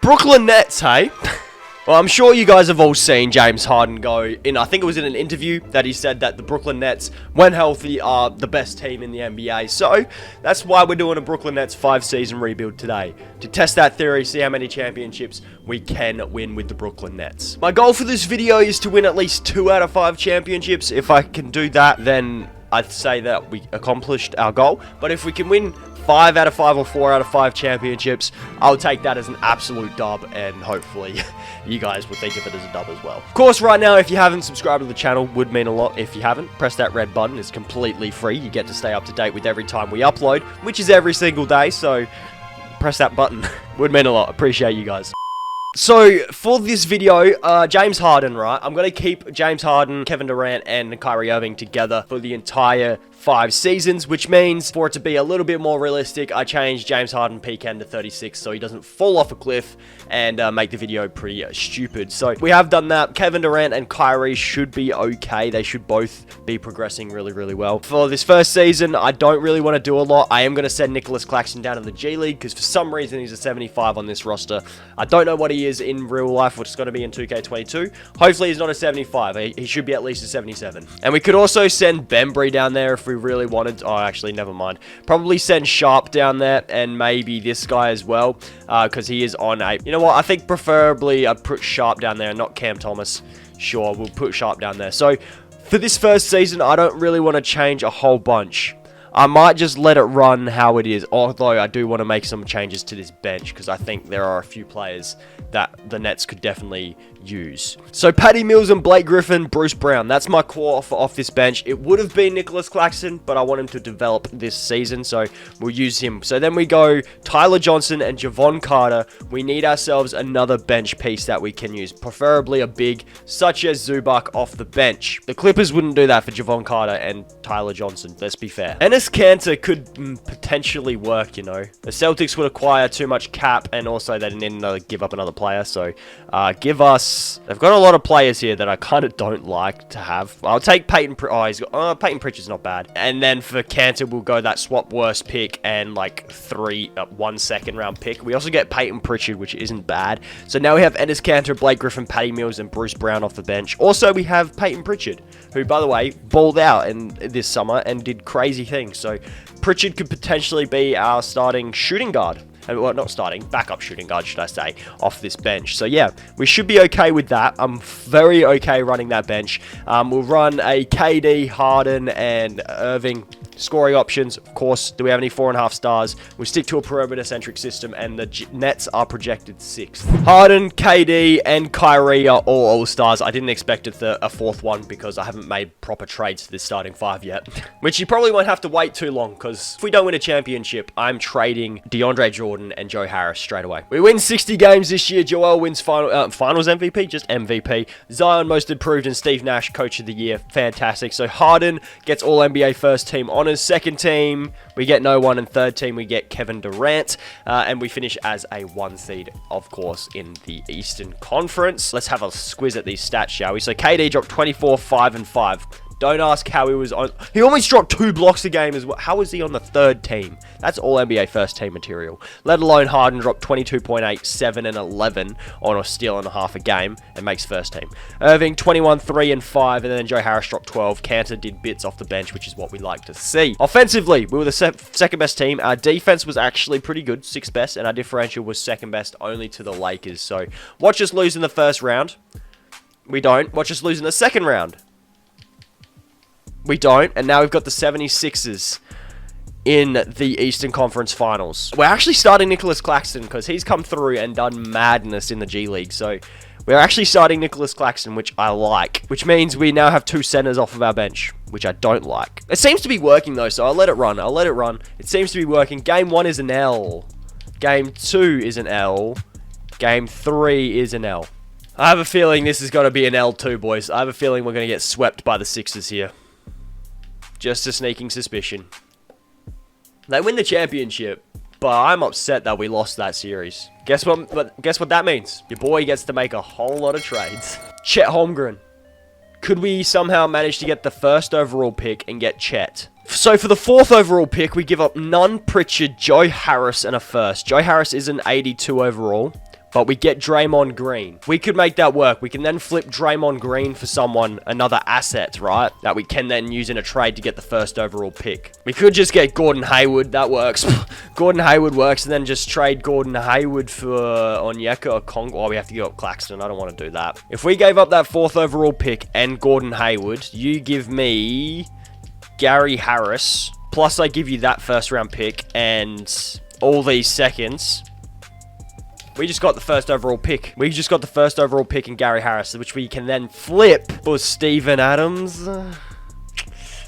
Brooklyn Nets, hey? Well, I'm sure you guys have all seen James Harden go in, I think it was in an interview that he said that the Brooklyn Nets, when healthy, are the best team in the NBA. So, that's why we're doing a Brooklyn Nets 5-season rebuild today. To test that theory, see how many championships we can win with the Brooklyn Nets. My goal for this video is to win at least 2 out of 5 championships. If I can do that, then I'd say that we accomplished our goal. But if we can win 5 out of 5 or 4 out of 5 championships, I'll take that as an absolute dub, and hopefully you guys will think of it as a dub as well. Of course, right now, if you haven't subscribed to the channel, would mean a lot. If you haven't, press that red button. It's completely free. You get to stay up to date with every time we upload, which is every single day, so press that button. Would mean a lot. Appreciate you guys. So, for this video, James Harden, right? I'm going to keep James Harden, Kevin Durant, and Kyrie Irving together for the entire 5 seasons, which means for it to be a little bit more realistic, I changed James Harden PCAN to 36 so he doesn't fall off a cliff and make the video pretty stupid. So, we have done that. Kevin Durant and Kyrie should be okay. They should both be progressing really, really well. For this first season, I don't really want to do a lot. I am going to send NICOLAS CLAXTON down to the G League because for some reason he's a 75 on this roster. I don't know what he is in real life, which is going to be in 2K22. Hopefully he's not a 75. He should be at least a 77. And we could also send Bembry down there if we really wanted. Oh, actually, never mind. Probably send Sharp down there and maybe this guy as well because he is on a... You know what? I think preferably I'd put Sharp down there, not Cam Thomas. Sure, we'll put Sharp down there. So for this first season, I don't really want to change a whole bunch. I might just let it run how it is, although I do want to make some changes to this bench because I think there are a few players that the Nets could definitely use. So Patty Mills and Blake Griffin, Bruce Brown, that's my core off this bench. It would have been NICOLAS CLAXTON, but I want him to develop this season, so we'll use him. So then we go Tyler Johnson and Javon Carter. We need ourselves another bench piece that we can use, preferably a big, such as Zubac off the bench. The Clippers wouldn't do that for Javon Carter and Tyler Johnson, let's be fair. Enes Kanter could potentially work, you know. The Celtics would acquire too much cap, and also they didn't give up another player, so give us... They've got a lot of players here that I kind of don't like to have. I'll take Peyton... Peyton Pritchard's not bad. And then for Kanter, we'll go that swap worst pick and like 1 second round pick. We also get Peyton Pritchard, which isn't bad. So now we have Enes Kanter, Blake Griffin, Patty Mills, and Bruce Brown off the bench. Also, we have Peyton Pritchard, who, by the way, balled out this summer and did crazy things. So Pritchard could potentially be our starting shooting guard. Well, not starting, backup shooting guard, should I say, off this bench. So, yeah, we should be okay with that. I'm very okay running that bench. We'll run a KD, Harden, and Irving scoring options. Of course, do we have any 4.5 stars? We stick to a perimeter-centric system, and the Nets are projected 6th. Harden, KD, and Kyrie are all all-stars. I didn't expect a 4th one because I haven't made proper trades to this starting 5 yet, which you probably won't have to wait too long because if we don't win a championship, I'm trading DeAndre Jordan and Joe Harris straight away. We win 60 games this year. Joel wins finals MVP, just MVP. Zion most improved, and Steve Nash coach of the year. Fantastic. So Harden gets all NBA first team honors. Second team, we get no one, and third team, we get Kevin Durant, and we finish as a 1 seed, of course, in the Eastern Conference. Let's have a squiz at these stats, shall we? So KD dropped 24, 5, and 5. Don't ask how he was on... He almost dropped 2 blocks a game as well. How was he on the 3rd team? That's all NBA first team material. Let alone Harden dropped 22.8, 7, and 11 on a steal and a half a game and makes first team. Irving 21, 3, and 5, and then Joe Harris dropped 12. Kanter did bits off the bench, which is what we like to see. Offensively, we were the second best team. Our defense was actually pretty good, 6th best, and our differential was 2nd best only to the Lakers. So watch us lose in the first round. We don't. Watch us lose in the second round. We don't, and now we've got the 76ers in the Eastern Conference Finals. We're actually starting NICOLAS CLAXTON because he's come through and done madness in the G League. So we're actually starting NICOLAS CLAXTON, which I like, which means we now have 2 centers off of our bench, which I don't like. It seems to be working though, so I'll let it run. It seems to be working. Game 1 is an L. Game 2 is an L. Game 3 is an L. I have a feeling this is going to be an L too, boys. I have a feeling we're going to get swept by the Sixers here. Just a sneaking suspicion. They win the championship, but I'm upset that we lost that series. Guess what that means? Your boy gets to make a whole lot of trades. Chet Holmgren. Could we somehow manage to get the 1st overall pick and get Chet? So for the 4th overall pick, we give up Nunn, Pritchard, Joe Harris, and a 1st. Joe Harris is an 82 overall. but we get Draymond Green. We could make that work. We can then flip Draymond Green for someone, another asset, right? That we can then use in a trade to get the first overall pick. We could just get Gordon Hayward. That works. Gordon Hayward works, and then just trade Gordon Hayward for Onyeka or Kong. Oh, we have to give up Claxton. I don't want to do that. If we gave up that 4th overall pick and Gordon Hayward, you give me Gary Harris, plus I give you that 1st round pick and all these seconds. We just got the 1st overall pick. We just got the 1st overall pick in Gary Harris, which we can then flip for Steven Adams.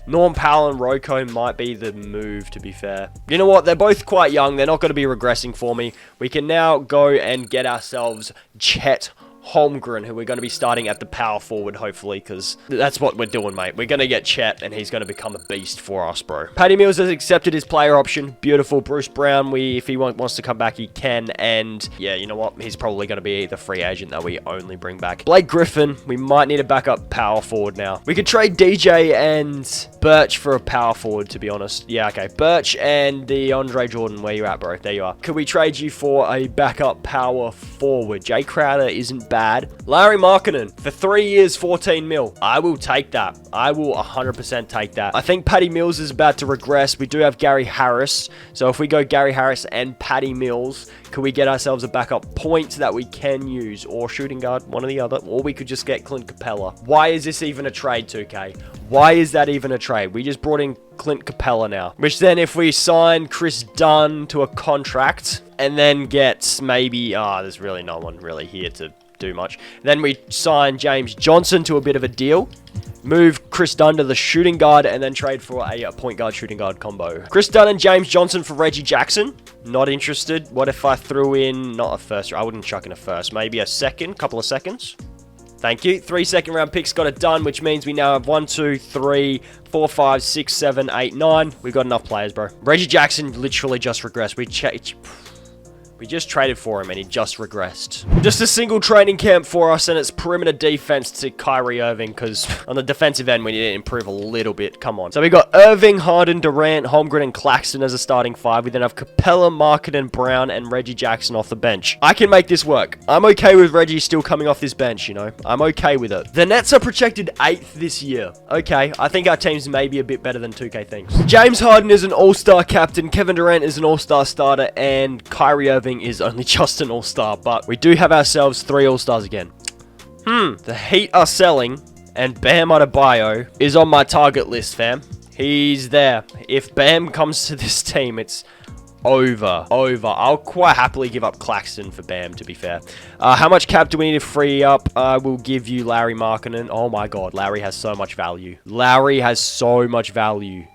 Norm Powell and Rocco might be the move, to be fair. You know what? They're both quite young. They're not going to be regressing for me. We can now go and get ourselves Chet Holmgren, who we're going to be starting at the power forward, hopefully, because that's what we're doing, mate. We're going to get Chet, and he's going to become a beast for us, bro. Patty Mills has accepted his player option. Beautiful. Bruce Brown, if he wants to come back, he can. And, yeah, you know what? He's probably going to be the free agent that we only bring back. Blake Griffin, we might need a backup power forward now. We could trade DJ and Birch for a power forward, to be honest. Yeah, okay. Birch and DeAndre Jordan, where you at, bro? There you are. Could we trade you for a backup power forward? Jay Crowder isn't bad. Larry Markkinen for 3 years, 14 mil. I will take that. I will 100% take that. I think Patty Mills is about to regress. We do have Gary Harris. So if we go Gary Harris and Patty Mills, could we get ourselves a backup point that we can use? Or shooting guard, one or the other. Or we could just get Clint Capella. Why is this even a trade, 2K? Why is that even a trade? We just brought in Clint Capella now. Which then if we sign Chris Dunn to a contract and then get maybe... there's really no one really here to do much. Then we sign James Johnson to a bit of a deal. Move Chris Dunn to the shooting guard and then trade for a point guard shooting guard combo. Chris Dunn and James Johnson for Reggie Jackson. Not interested. What if I threw in, not a first, I wouldn't chuck in a first, maybe a second, couple of seconds. Thank you. 3 second-round picks got it done, which means we now have 1, 2, 3, 4, 5, 6, 7, 8, 9. We've got enough players, bro. Reggie Jackson literally just regressed. We just traded for him and he just regressed. Just a single training camp for us and it's perimeter defense to Kyrie Irving because on the defensive end we need to improve a little bit. Come on. So we got Irving, Harden, Durant, Holmgren, and Claxton as a starting 5. We then have Capella, Markkinen, Brown, and Reggie Jackson off the bench. I can make this work. I'm okay with Reggie still coming off this bench, you know. I'm okay with it. The Nets are projected 8th this year. Okay, I think our team's maybe a bit better than 2K thinks. James Harden is an all-star captain, Kevin Durant is an all-star starter, and Kyrie Irving is only just an all-star, but we do have ourselves 3 all-stars again. The Heat are selling, and Bam Adebayo is on my target list, fam. He's there. If Bam comes to this team, it's over. I'll quite happily give up Claxton for Bam, to be fair. How much cap do we need to free up? I will give you Larry Markkinen. Oh my god, Larry has so much value. Larry has so much value.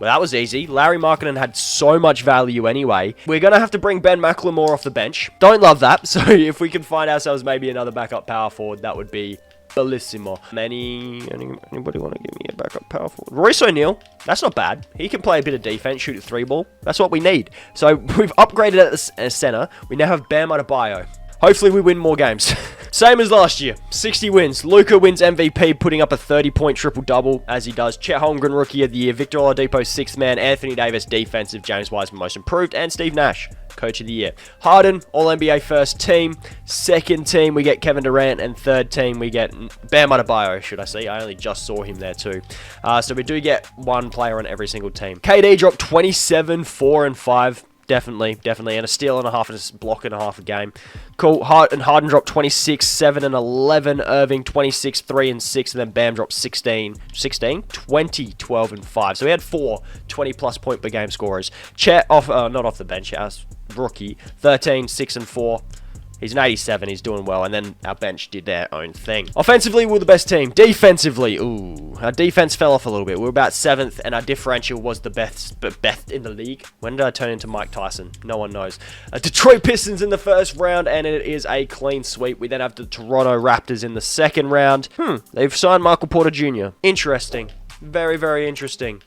Well, that was easy. Larry Markkinen had so much value anyway. We're going to have to bring Ben McLemore off the bench. Don't love that. So if we can find ourselves maybe another backup power forward, that would be bellissimo. Anybody want to give me a backup power forward? Royce O'Neal. That's not bad. He can play a bit of defense, shoot a 3-ball. That's what we need. So we've upgraded at the center. We now have Bam Adebayo. Hopefully we win more games. Same as last year. 60 wins. Luka wins MVP, putting up a 30-point triple-double, as he does. Chet Holmgren, Rookie of the Year. Victor Oladipo, 6th man. Anthony Davis, Defensive. James Wiseman, Most Improved. And Steve Nash, Coach of the Year. Harden, All-NBA First Team. Second team, we get Kevin Durant. And third team, we get Bam Adebayo, should I say. I only just saw him there too. So we do get one player on every single team. KD dropped 27, 4, and 5. Definitely. And a steal and a half and a block and a half a game. Cool. Harden dropped 26, 7, and 11. Irving, 26, 3, and 6. And then Bam dropped 16, 20, 12, and 5. So we had 4 20-plus point per game scorers. Chet, not off the bench, as rookie, 13, 6, and 4. He's an 87. He's doing well. And then our bench did their own thing. Offensively, we're the best team. Defensively, our defense fell off a little bit. We were about 7th, and our differential was the best in the league. When did I turn into Mike Tyson? No one knows. Detroit Pistons in the first round, and it is a clean sweep. We then have the Toronto Raptors in the second round. They've signed Michael Porter Jr. Interesting. Very, very interesting.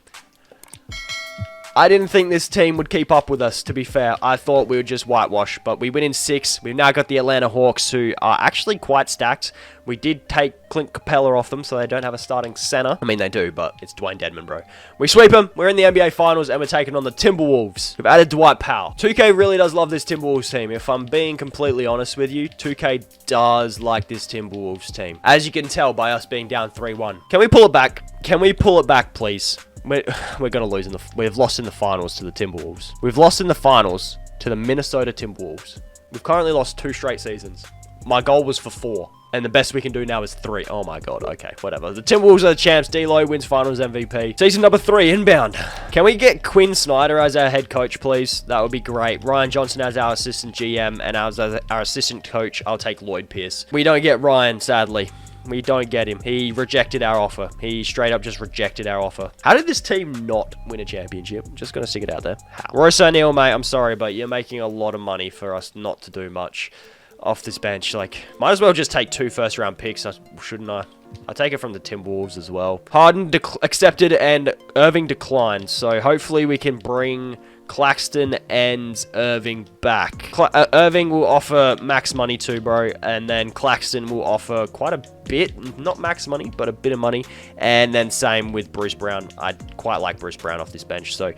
I didn't think this team would keep up with us, to be fair. I thought we would just whitewash, but we win in 6. We've now got the Atlanta Hawks, who are actually quite stacked. We did take Clint Capella off them, so they don't have a starting center. I mean, they do, but it's Dwayne Dedman, bro. We sweep them. We're in the NBA Finals, and we're taking on the Timberwolves. We've added Dwight Powell. 2K really does love this Timberwolves team. If I'm being completely honest with you, 2K does like this Timberwolves team. As you can tell by us being down 3-1. Can we pull it back? Can we pull it back, please? We're going to lose we've lost in the finals to the Timberwolves. We've lost in the finals to the Minnesota Timberwolves. We've currently lost 2 straight seasons. My goal was for 4. And the best we can do now is 3. Oh my god, okay, whatever. The Timberwolves are the champs. D-Lo wins finals MVP. Season number 3, inbound. Can we get Quinn Snyder as our head coach, please? That would be great. Ryan Johnson as our assistant GM, and as our assistant coach, I'll take Lloyd Pierce. We don't get Ryan, sadly. We don't get him. He rejected our offer. He straight up just rejected our offer. How did this team not win a championship? Just gonna stick it out there. How? Royce O'Neal, mate, I'm sorry, but you're making a lot of money for us not to do much off this bench. Like, might as well just take 2 first-round picks, shouldn't I? I'll take it from the Timberwolves as well. Harden accepted and Irving declined, so hopefully we can bring Claxton and Irving back. Irving will offer max money too, bro, and then Claxton will offer quite a bit, not max money, but a bit of money, and then same with Bruce Brown. I quite like Bruce Brown off this bench, so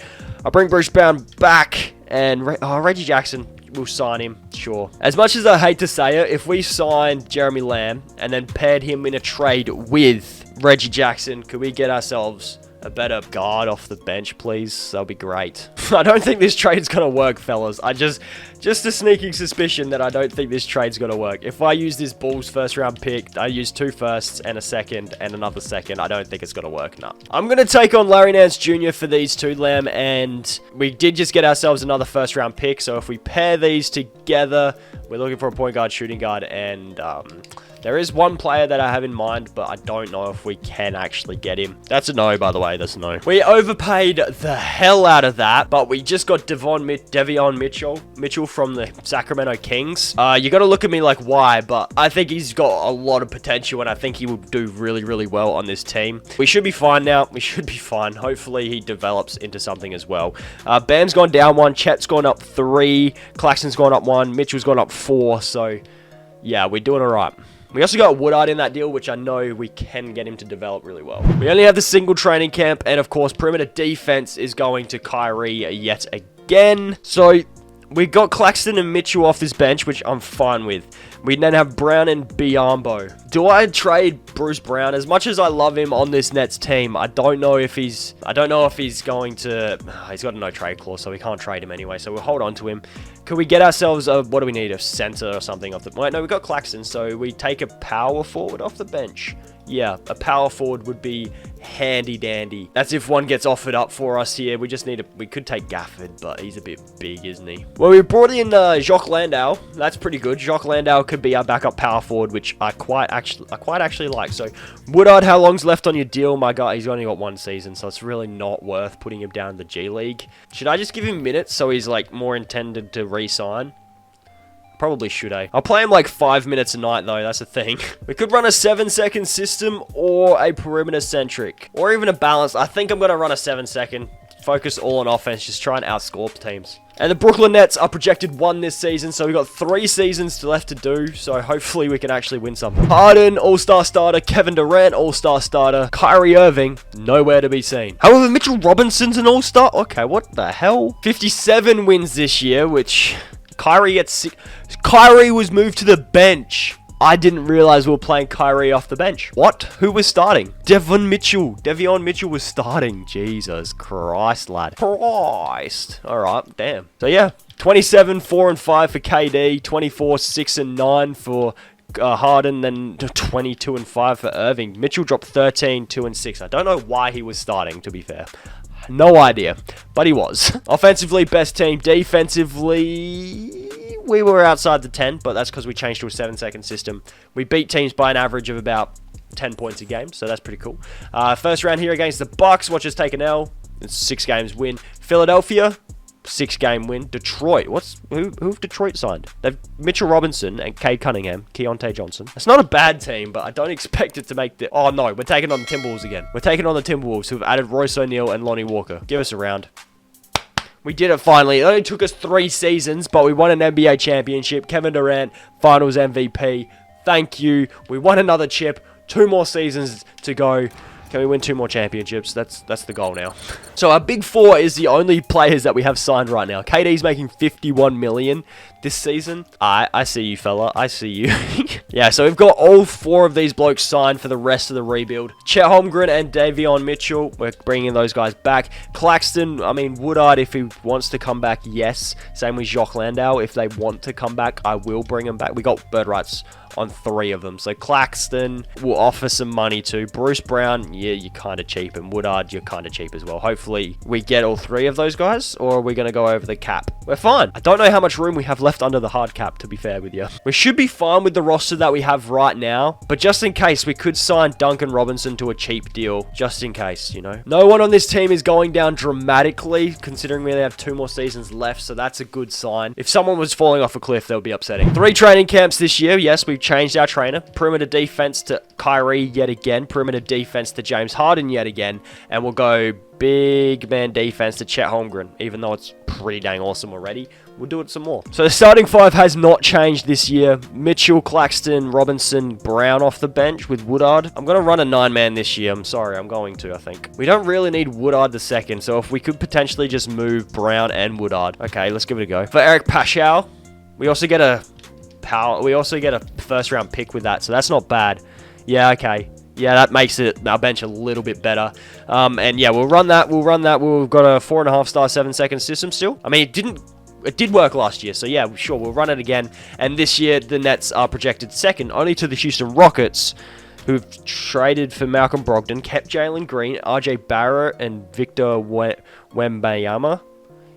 I'll bring Bruce Brown back, and Reggie Jackson, we'll sign him, sure. As much as I hate to say it, if we signed Jeremy Lamb and then paired him in a trade with Reggie Jackson, could we get ourselves a better guard off the bench, please? That'll be great. I don't think this trade's gonna work, fellas. Just a sneaking suspicion that I don't think this trade's gonna work. If I use this Bulls first round pick, I use 2 firsts and a second and another second, I don't think it's gonna work, nah. I'm gonna take on Larry Nance Jr. for these 2, Lamb, and we did just get ourselves another first round pick, so if we pair these together, we're looking for a point guard, shooting guard, and there is one player that I have in mind, but I don't know if we can actually get him. That's a no, by the way. That's a no. We overpaid the hell out of that, but we just got DAVION Mitchell from the Sacramento Kings. You got to look at me like, why? But I think he's got a lot of potential, and I think he will do really, really well on this team. We should be fine now. We should be fine. Hopefully, he develops into something as well. Bam's gone down 1. Chet's gone up 3. Claxton's gone up 1. Mitchell's gone up 4. So, yeah, we're doing all right. We also got Woodard in that deal, which I know we can get him to develop really well. We only have the single training camp, and of course, perimeter defense is going to Kyrie yet again. So, we got Claxton and Mitchell off this bench, which I'm fine with. We then have Brown and Biyombo. Do I trade Bruce Brown? As much as I love him on this Nets team, I don't know if he's going to. He's got a no trade clause, so we can't trade him anyway. So we'll hold on to him. Could we get ourselves a, what do we need, a center or something off the... Wait, no, we got Claxton, so we take a power forward off the bench. Yeah, a power forward would be handy dandy. That's if one gets offered up for us here. We just need we could take Gafford, but he's a bit big, isn't he? Well, we brought in Jacques Landau. That's pretty good. Jacques Landau could be our backup power forward, which I quite actually like. So, Woodard, how long's left on your deal? My God, he's only got 1 season, so it's really not worth putting him down in the G League. Should I just give him minutes so he's like more intended to re-sign? Probably should, eh? I'll play him like 5 minutes a night, though. That's the thing. We could run a 7-second system or a perimeter-centric. Or even a balance. I think I'm going to run a 7-second. Focus all on offense. Just try and outscore teams. And the Brooklyn Nets are projected 1 this season. So we've got 3 seasons left to do. So hopefully we can actually win something. Harden, all-star starter. Kevin Durant, all-star starter. Kyrie Irving, nowhere to be seen. However, Mitchell Robinson's an all-star. Okay, what the hell? 57 wins this year, which... Kyrie gets 6. Kyrie was moved to the bench. I didn't realize we were playing Kyrie off the bench. What? Who was starting? Davion Mitchell was starting. Jesus Christ, lad. Christ. All right, damn. So yeah, 27, 4 and 5 for KD. 24, 6 and 9 for Harden. Then 22 and 5 for Irving. Mitchell dropped 13, 2 and 6. I don't know why he was starting, to be fair. No idea, but he was. Offensively, best team. Defensively, we were outside the 10, but that's because we changed to a 7-second system. We beat teams by an average of about 10 points a game, so that's pretty cool. First round here against the Bucks. Watch us take an L. It's 6 games win. Philadelphia, 6-game win. Detroit. Who have Detroit signed? They've Mitchell Robinson and Cade Cunningham, Keontae Johnson. It's not a bad team, but I don't expect it to make the... Oh, no. We're taking on the Timberwolves again. We're taking on the Timberwolves, who've added Royce O'Neal and Lonnie Walker. Give us a round. We did it finally. It only took us 3 seasons, but we won an NBA championship. Kevin Durant, Finals MVP. Thank you. We won another chip. 2 more seasons to go. Can we win 2 more championships? That's the goal now. So our big 4 is the only players that we have signed right now. KD's making 51 million this season. I see you, fella. I see you. Yeah, so we've got all 4 of these blokes signed for the rest of the rebuild. Chet Holmgren and Davion Mitchell. We're bringing those guys back. Claxton, I mean, Woodard, if he wants to come back, yes. Same with Jock Landau. If they want to come back, I will bring them back. We got bird rights on 3 of them. So Claxton will offer some money to. Bruce Brown, yeah, you're kind of cheap. And Woodard, you're kind of cheap as well. Hopefully we get all 3 of those guys, or are we going to go over the cap? We're fine. I don't know how much room we have left under the hard cap, to be fair with you. We should be fine with the roster that we have right now, but just in case, we could sign Duncan Robinson to a cheap deal, just in case, you know. No one on this team is going down dramatically, considering we only have 2 more seasons left, so that's a good sign. If someone was falling off a cliff, that would be upsetting. 3 training camps this year. Yes, we've changed our trainer. Perimeter defense to Kyrie yet again. Perimeter defense to James Harden yet again. And we'll go big man defense to Chet Holmgren, even though it's pretty dang awesome already. We'll do it some more. So the starting 5 has not changed this year. Mitchell, Claxton, Robinson, Brown off the bench with Woodard. I'm going to run a 9-man this year. I'm sorry, I'm going to, I think. We don't really need Woodard the second, so if we could potentially just move Brown and Woodard. Okay, let's give it a go. For Eric Paschall, we also get a first round pick with that, so that's not bad. Yeah, okay. Yeah, that makes our bench a little bit better. And yeah, we'll run that. We've got a 4.5-star 7-second system still. I mean, it did work last year, so yeah, sure, we'll run it again. And this year, the Nets are projected second, only to the Houston Rockets, who've traded for Malcolm Brogdon, kept Jalen Green, RJ Barrett, and Victor Wembanyama.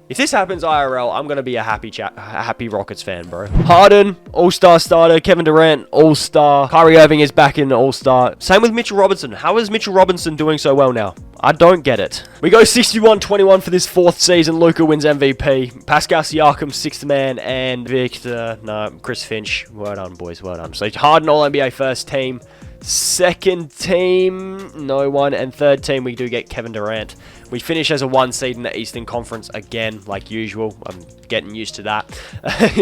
If this happens IRL, I'm going to be a happy Rockets fan, bro. Harden, all-star starter. Kevin Durant, all-star. Kyrie Irving is back in all-star. Same with Mitchell Robinson. How is Mitchell Robinson doing so well now? I don't get it. We go 61-21 for this 4th season. Luka wins MVP. Pascal Siakam, 6th man. And Chris Finch. Well done, boys. Well done. So Harden, all-NBA first team. Second team, no one. And third team, we do get Kevin Durant. We finish as a 1 seed in the Eastern Conference again, like usual. I'm getting used to that.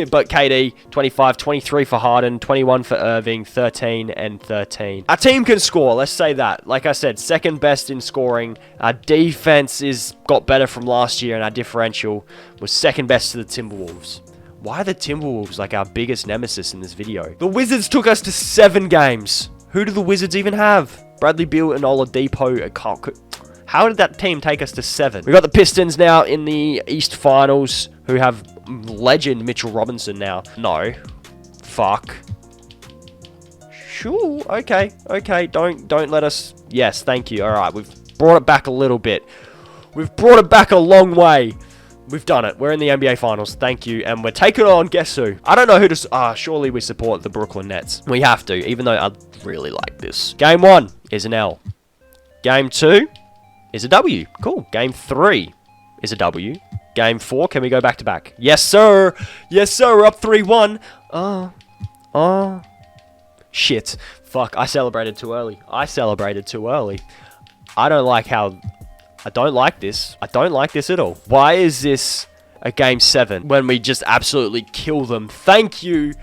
But KD, 25, 23 for Harden, 21 for Irving, 13 and 13. Our team can score, let's say that. Like I said, second best in scoring. Our defense got better from last year, and our differential was second best to the Timberwolves. Why are the Timberwolves like our biggest nemesis in this video? The Wizards took us to 7 games. Who do the Wizards even have? Bradley Beal and Oladipo. How did that team take us to 7? We got the Pistons now in the East Finals, who have legend Mitchell Robinson now. No. Fuck. Sure. Okay. Don't let us... Yes, thank you. Alright, we've brought it back a little bit. We've brought it back a long way. We've done it. We're in the NBA Finals. Thank you. And we're taking on, guess who? I don't know who to... surely we support the Brooklyn Nets. We have to, even though I really like this. Game 1 is an L. Game 2 is a W. Cool. Game 3 is a W. Game 4, can we go back to back? Yes, sir. Yes, sir. We're up 3-1. Shit. Fuck. I celebrated too early. I don't like this. I don't like this at all. Why is this a game 7 when we just absolutely kill them? Thank you.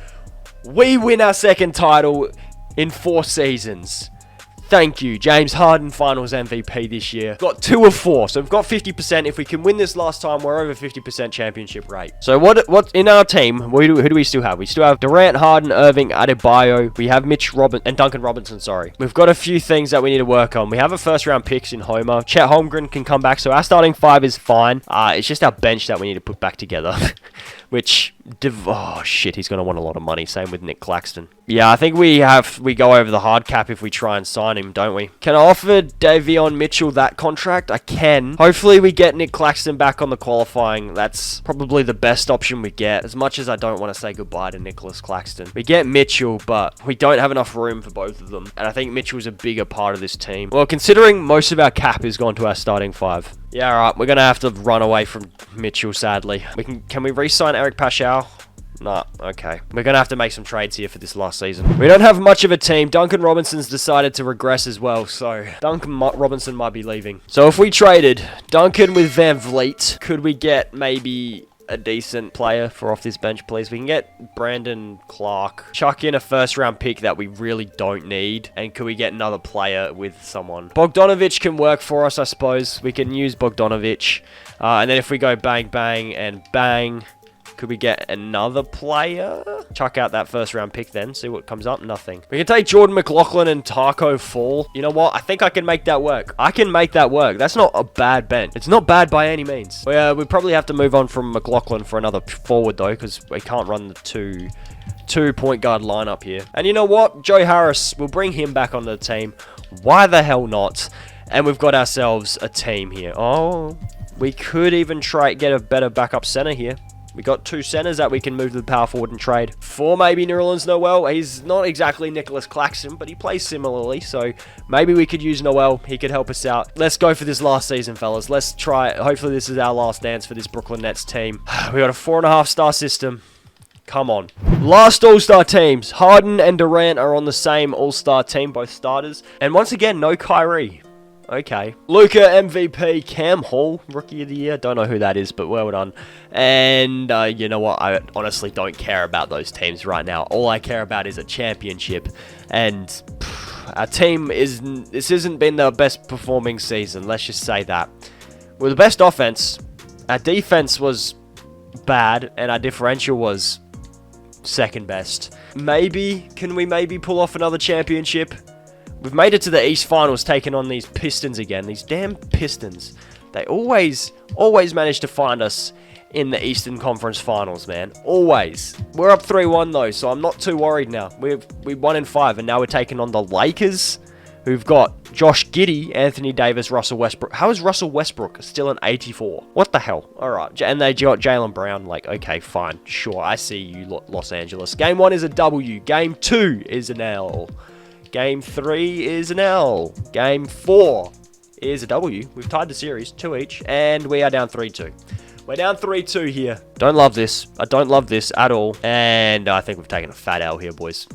We win our second title in 4 seasons. Thank you. James Harden, Finals MVP this year. Got 2 of 4, so we've got 50%. If we can win this last time, we're over 50% championship rate. So what in our team, who do we still have? We still have Durant, Harden, Irving, Adebayo. We have and Duncan Robinson, sorry. We've got a few things that we need to work on. We have a first-round picks in Homer. Chet Holmgren can come back, so our starting 5 is fine. It's just our bench that we need to put back together. Which, oh shit, he's going to want a lot of money. Same with Nick Claxton. Yeah, I think we go over the hard cap if we try and sign him, don't we? Can I offer Davion Mitchell that contract? I can. Hopefully we get Nick Claxton back on the qualifying. That's probably the best option we get. As much as I don't want to say goodbye to Nicholas Claxton. We get Mitchell, but we don't have enough room for both of them. And I think Mitchell's a bigger part of this team. Well, considering most of our cap is gone to our starting 5. Yeah, alright, we're going to have to run away from Mitchell, sadly. Can we re-sign Eric Paschall? Nah, okay. We're going to have to make some trades here for this last season. We don't have much of a team. Duncan Robinson's decided to regress as well, so Duncan Robinson might be leaving. So if we traded Duncan with Van Vliet, could we get maybe a decent player for off this bench, please? We can get Brandon Clark. Chuck in a first-round pick that we really don't need. And could we get another player with someone? Bogdanovic can work for us, I suppose. We can use Bogdanovic. And then if we go bang, bang, and bang... Could we get another player? Chuck out that first round pick then. See what comes up. Nothing. We can take Jordan McLaughlin and Taco Fall. You know what? I think I can make that work. I can make that work. That's not a bad bench. It's not bad by any means. We probably have to move on from McLaughlin for another forward though, because we can't run the two point guard lineup here. And you know what? Joe Harris, we'll bring him back onto the team. Why the hell not? And we've got ourselves a team here. Oh, we could even try get a better backup center here. We got 2 centers that we can move to the power forward and trade. For maybe Nerlens Noel. He's not exactly Nicolas Claxton, but he plays similarly. So maybe we could use Noel. He could help us out. Let's go for this last season, fellas. Let's try it. Hopefully this is our last dance for this Brooklyn Nets team. We got a 4.5-star system. Come on. Last all-star teams. Harden and Durant are on the same all-star team, both starters. And once again, no Kyrie. Okay. Luka MVP, Cam Hall, Rookie of the Year. Don't know who that is, but well done. And you know what? I honestly don't care about those teams right now. All I care about is a championship. And our team this hasn't been the best performing season. Let's just say that. With the best offense, our defense was bad, and our differential was second best. Can we maybe pull off another championship? We've made it to the East Finals, taking on these Pistons again. These damn Pistons. They always manage to find us in the Eastern Conference Finals, man. Always. We're up 3-1, though, so I'm not too worried now. We won in 5, and now we're taking on the Lakers, who've got Josh Giddey, Anthony Davis, Russell Westbrook. How is Russell Westbrook still an 84? What the hell? All right. And they got Jaylen Brown. Like, okay, fine. Sure, I see you, Los Angeles. Game 1 is a W. Game 2 is an L. Game 3 is an L. Game 4 is a W. We've tied the series, 2 each, and we are down 3-2. We're down 3-2 here. Don't love this. I don't love this at all. And I think we've taken a fat L here, boys.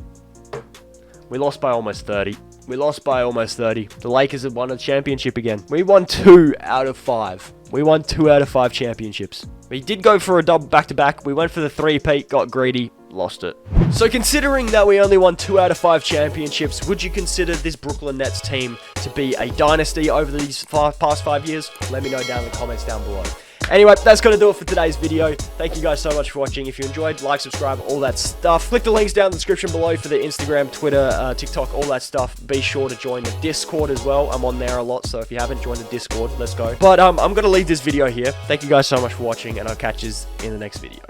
We lost by almost 30. The Lakers have won a championship again. We won 2 out of 5. We won 2 out of 5 championships. We did go for a double back-to-back. We went for the 3-peat, got greedy, lost it. So considering that we only won 2 out of 5 championships, would you consider this Brooklyn Nets team to be a dynasty over these past 5 years? Let me know down in the comments down below. Anyway, that's going to do it for today's video. Thank you guys so much for watching. If you enjoyed, like, subscribe, all that stuff. Click the links down in the description below for the Instagram, Twitter, TikTok, all that stuff. Be sure to join the Discord as well. I'm on there a lot, so if you haven't joined the Discord, let's go. But I'm going to leave this video here. Thank you guys so much for watching, and I'll catch you in the next video.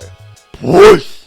Peace!